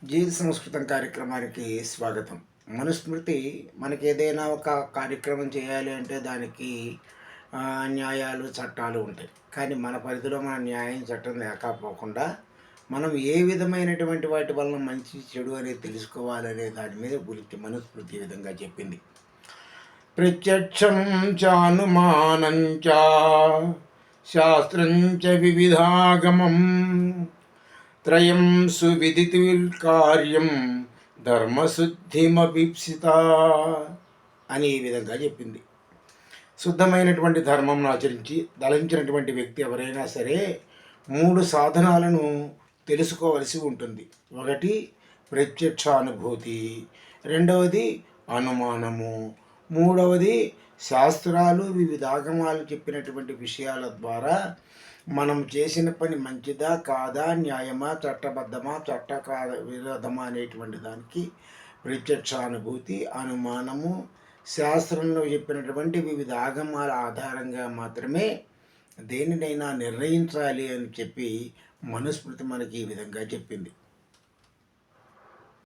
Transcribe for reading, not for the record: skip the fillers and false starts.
జీవిత సంస్కృతం కార్యక్రమానికి స్వాగతం. మనుస్మృతి మనకి ఏదైనా ఒక కార్యక్రమం చేయాలి అంటే దానికి న్యాయాలు, చట్టాలు ఉంటాయి. కానీ మన పరిధిలో మన న్యాయం, చట్టం లేకపోకుండా మనం ఏ విధమైనటువంటి వాటి వలన మంచి, చెడు అనేది తెలుసుకోవాలనే దాని మీద గురించి మనుస్మృతి ఈ విధంగా చెప్పింది. ప్రత్యక్షం చానుమానం చ శాస్త్రం చ వివిధాగమం త్రయం సువిదితుర్కార్యం ధర్మశుద్ధిమపీప్సిత అని ఈ విధంగా చెప్పింది. శుద్ధమైనటువంటి ధర్మంను ఆచరించి దళించినటువంటి వ్యక్తి ఎవరైనా సరే 3 సాధనాలను తెలుసుకోవలసి ఉంటుంది. ఒకటి ప్రత్యక్షానుభూతి, రెండవది అనుమానము, మూడవది శాస్త్రాలు వివిధ ఆగమాలు చెప్పినటువంటి విషయాల ద్వారా మనం చేసిన పని మంచిదా కాదా, న్యాయమా, చట్టబద్ధమా, విరోధమా అనేటువంటి దానికి ప్రత్యక్షానుభూతి, అనుమానము, శాస్త్రంలో చెప్పినటువంటి వివిధ ఆగమాల ఆధారంగా మాత్రమే దేనినైనా నిర్ణయించాలి అని చెప్పి మనుస్మృతి మనకి ఈ విధంగా చెప్పింది.